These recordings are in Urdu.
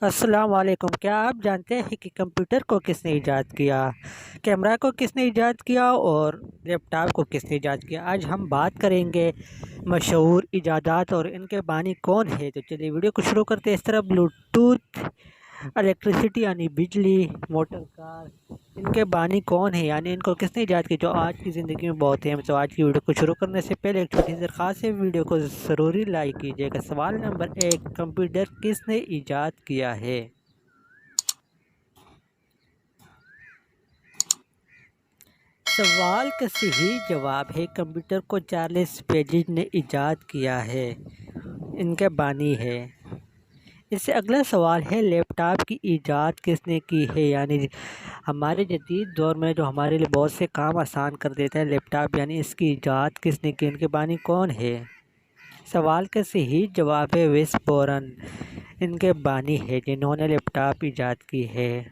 السلام علیکم۔ کیا آپ جانتے ہیں کہ کمپیوٹر کو کس نے ایجاد کیا، کیمرہ کو کس نے ایجاد کیا اور لیپ ٹاپ کو کس نے ایجاد کیا؟ آج ہم بات کریں گے مشہور ایجادات اور ان کے بانی کون ہے۔ تو چلیے ویڈیو کو شروع کرتے ہیں۔ اس طرح بلوٹوتھ، الیکٹریسٹی یعنی بجلی، موٹر کار، ان کے بانی کون ہے یعنی ان کو کس نے ایجاد کیا، جو آج کی زندگی میں بہت اہم ہے۔ تو آج کی ویڈیو کو شروع کرنے سے پہلے ایک چھوٹی سی درخواست ہے، ویڈیو کو ضروری لائک کیجیے گا۔ سوال نمبر 1، کمپیوٹر کس نے ایجاد کیا ہے؟ سوال کا صحیح جواب ہے کمپیوٹر کو چارلس بیبیج نے ایجاد کیا ہے، ان کے بانی ہے۔ اس سے اگلا سوال ہے لیپ ٹاپ کی ایجاد کس نے کی ہے، یعنی ہمارے جدید دور میں جو ہمارے لیے بہت سے کام آسان کر دیتا ہے لیپ ٹاپ، یعنی اس کی ایجاد کس نے کی، ان کے بانی کون ہے؟ سوال کا صحیح جواب ہے ویس بورن، ان کے بانی ہے جنہوں نے لیپ ٹاپ ایجاد کی ہے۔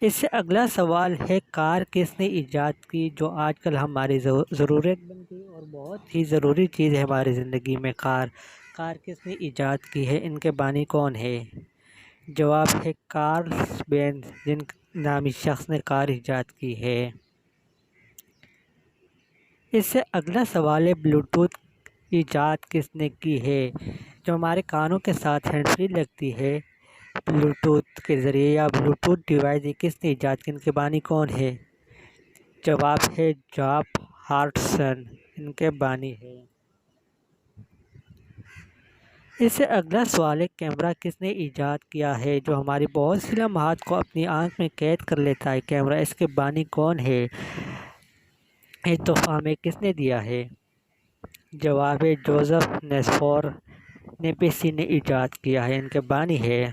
اس سے اگلا سوال ہے کار کس نے ایجاد کی، جو آج کل ہماری ضرورت بن گئی اور بہت ہی ضروری چیز ہے ہماری زندگی میں۔ کار کس نے ایجاد کی ہے، ان کے بانی کون ہے؟ جواب ہے کارل بینز، جن نامی شخص نے کار ایجاد کی ہے۔ اس سے اگلا سوال ہے بلوٹوتھ ایجاد کس نے کی ہے، جو ہمارے کانوں کے ساتھ ہینڈ فری لگتی ہے بلوٹوتھ کے ذریعے، یا بلوٹوتھ ڈیوائس یہ کس نے ایجاد کی، ان کے بانی کون ہے؟ جواب ہے جاپ ہارٹسن، ان کے بانی ہے۔ اس سے اگلا سوال ہے کیمرہ کس نے ایجاد کیا ہے، جو ہماری بہت سی لمحات کو اپنی آنکھ میں قید کر لیتا ہے کیمرہ، اس کے بانی کون ہے؟ یہ تحفہ ہمیں کس نے دیا ہے؟ جواب ہے جوزف نیسفور نیپیسی نے ایجاد کیا ہے، ان کے بانی ہے۔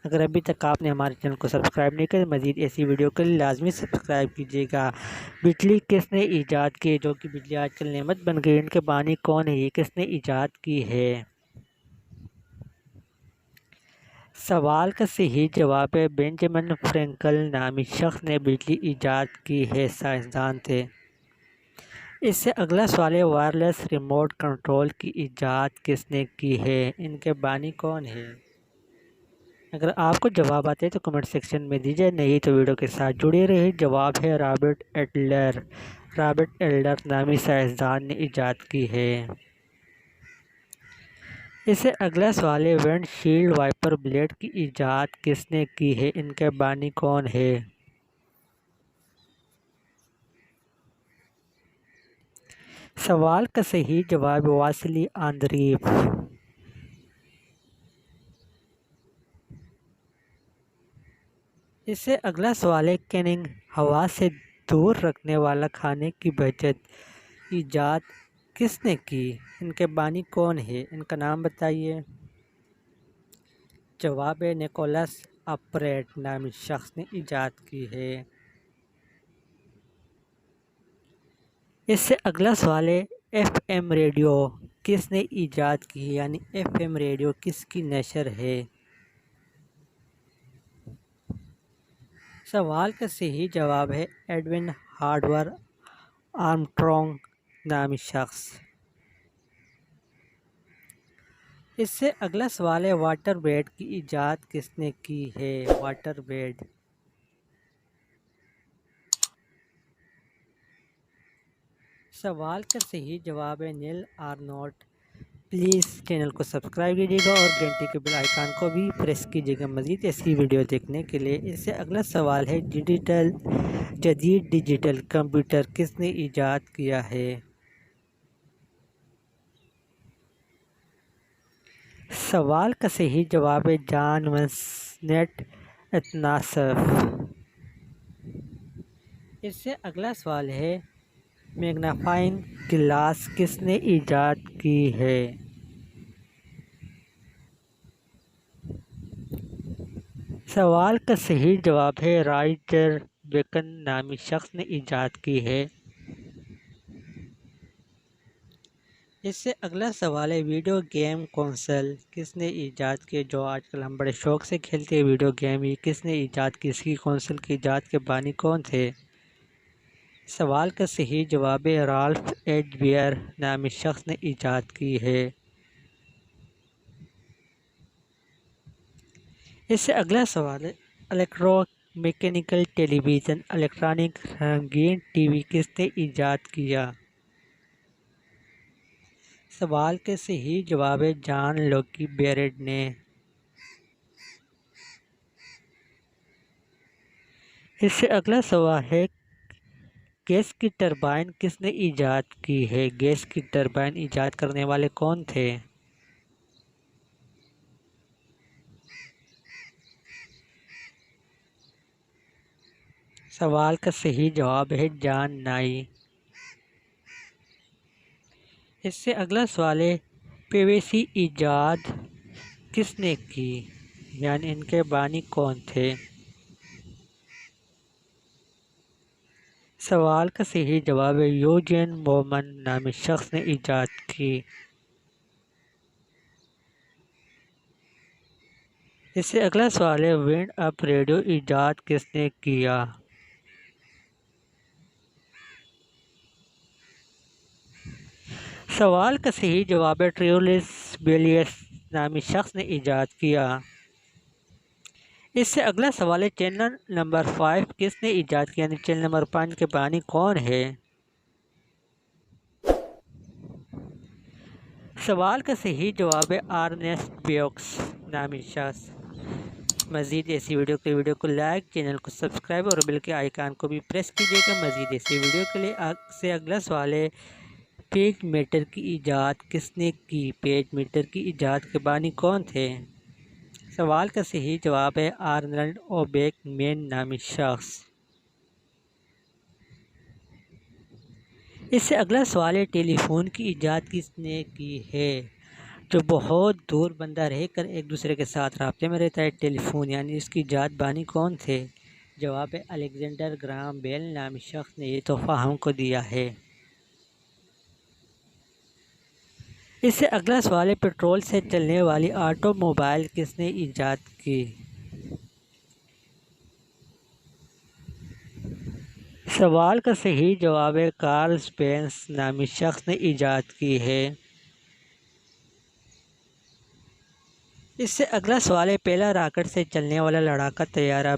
اگر ابھی تک آپ نے ہمارے چینل کو سبسکرائب نہیں کیا، مزید ایسی ویڈیو کے لیے لازمی سبسکرائب کیجیے گا۔ بجلی کس نے ایجاد کی، جو کہ بجلی آج کل نعمت بن گئی، ان کے بانی کون ہے، یہ کس نے ایجاد کی ہے؟ سوال کا صحیح جواب ہے بینجامن فرینکل نامی شخص نے بجلی ایجاد کی ہے، سائنسدان تھے۔ اس سے اگلا سوال ہے وائرلیس ریموٹ کنٹرول کی ایجاد کس نے کی ہے، ان کے بانی کون ہے؟ اگر آپ کو جواب آتے ہیں تو کمنٹ سیکشن میں دیجیے، نہیں تو ویڈیو کے ساتھ جڑے رہے۔ جواب ہے رابرٹ ایڈلر نامی سائنسدان نے ایجاد کی ہے۔ اس سے اگلا سوال ہے ونڈ شیلڈ وائپر بلیڈ کی ایجاد کس نے کی ہے، ان کے بانی کون ہے؟ سوال کا صحیح جواب واسلی آندریف۔ اس سے اگلا سوال ہے کیننگ ہوا سے دور رکھنے والا کھانے کی بچت ایجاد کس نے کی، ان کے بانی کون ہے؟ ان کا نام بتائیے۔ جواب ہے نیکولس اپریٹ نامی شخص نے ایجاد کی ہے۔ اس سے اگلا سوال ہے ایف ایم ریڈیو کس نے ایجاد کی، یعنی ایف ایم ریڈیو کس کی نشر ہے؟ سوال کا صحیح جواب ہے ایڈون ہارڈور آرمسٹرانگ نامی شخص۔ اس سے اگلا سوال ہے واٹر بیڈ کی ایجاد کس نے کی ہے، واٹر بیڈ؟ سوال کا صحیح جواب ہے نیل آرنولٹ۔ پلیز چینل کو سبسکرائب کیجیے گا اور گھنٹی کے بیل آئیکن کو بھی پریس کیجیے گا مزید ایسی ویڈیو دیکھنے کے لیے۔ اس سے اگلا سوال ہے جدید ڈیجیٹل کمپیوٹر کس نے ایجاد کیا ہے؟ سوال کا صحیح جواب ہے جان ونسنٹ اتناسف۔ اس سے اگلا سوال ہے میگنیفائنگ گلاس کس نے ایجاد کی ہے؟ سوال کا صحیح جواب ہے رائجر بیکن نامی شخص نے ایجاد کی ہے۔ اس سے اگلا سوال ہے ویڈیو گیم کنسول کس نے ایجاد کی، جو آج کل ہم بڑے شوق سے کھیلتے ہیں ویڈیو گیم، یہ کس نے ایجاد کی، اس کی کنسول کی ایجاد کے بانی کون تھے؟ سوال کا صحیح جواب ہے رالف ایچ بیئر نامی شخص نے ایجاد کی ہے۔ اس سے اگلا سوال ہے الیکٹرو میکینیکل ٹیلی ویژن الیکٹرانک رنگین ٹی وی کس نے ایجاد کیا؟ سوال کے صحیح جواب ہے جان لوکی بیرڈ نے۔ اس سے اگلا سوال ہے گیس کی ٹربائن کس نے ایجاد کی ہے؟ گیس کی ٹربائن ایجاد کرنے والے کون تھے؟ سوال کا صحیح جواب ہے جان نائی۔ اس سے اگلا سوال ہے پی وی سی ایجاد کس نے کی؟ یعنی ان کے بانی کون تھے؟ سوال کا صحیح جواب ہے یوجین مومن نامی شخص نے ایجاد کی۔ اس سے اگلا سوال ہے ونڈ اپ ریڈیو ایجاد کس نے کیا؟ سوال کا صحیح جواب ہے ٹریولس بیلیس نامی شخص نے ایجاد کیا۔ اس سے اگلا سوال ہے چینل نمبر 5 کس نے ایجاد کیا؟ یعنی چینل نمبر 5 کے بانی کون ہے؟ سوال کا صحیح جواب ہے آرنسٹ بیوکس نامی شخص۔ مزید ایسی ویڈیو کو لائک، چینل کو سبسکرائب اور بیل کے آئیکن کو بھی پریس کیجیے گا۔ مزید ایسی ویڈیو کے لیے سے اگلا سوال ہے پیج میٹر کی ایجاد کس نے کی؟ پیج میٹر کی ایجاد کے بانی کون تھے؟ سوال کا صحیح جواب ہے آرنلڈ اوبیک مین نامی شخص۔ اس سے اگلا سوال ہے ٹیلی فون کی ایجاد کس نے کی ہے؟ جو بہت دور بندہ رہ کر ایک دوسرے کے ساتھ رابطے میں رہتا ہے ٹیلی فون، یعنی اس کی ایجاد بانی کون تھے؟ جواب ہے الیگزینڈر گراہم بیل نامی شخص نے یہ تحفہ ہم کو دیا ہے۔ اس سے اگلا سوال ہے پیٹرول سے چلنے والی آٹو موبائل کس نے ایجاد کی؟ سوال کا صحیح جواب ہے کارل سپینس نامی شخص نے ایجاد کی ہے۔ اس سے اگلا سوال ہے پہلا راکٹ سے چلنے والا لڑاکا طیارہ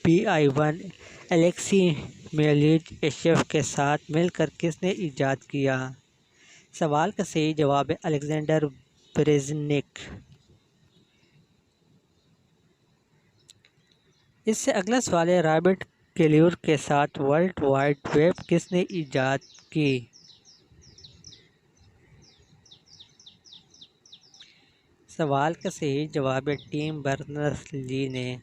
BI-1 الیکسی میلیجیف کے ساتھ مل کر کس نے ایجاد کیا؟ سوال کا صحیح جواب ہے الیگزینڈر بریزنیک۔ اس سے اگلا سوال ہے رابرٹ کیلیور کے ساتھ ورلڈ وائڈ ویب کس نے ایجاد کی؟ سوال کا صحیح جواب ہے ٹیم برنرس-لی نے۔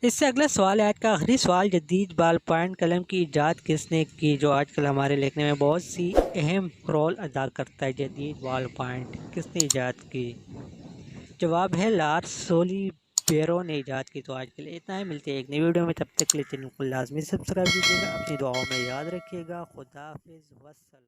اس سے اگلا سوال ہے آج کا آخری سوال جدید بال پوائنٹ قلم کی ایجاد کس نے کی؟ جو آج کل ہمارے لکھنے میں بہت سی اہم رول ادا کرتا ہے۔ جدید بال پوائنٹ کس نے ایجاد کی؟ جواب ہے لارس سولی بیرو نے ایجاد کی۔ تو آج کے لیے اتنا ہی، ملتے ہیں ایک نئی ویڈیو میں، تب تک کے لیے چینل کو لازمی سبسکرائب کیجیے گا، اپنی دعاؤں میں یاد رکھیے گا۔ خدا حافظ، والسلام۔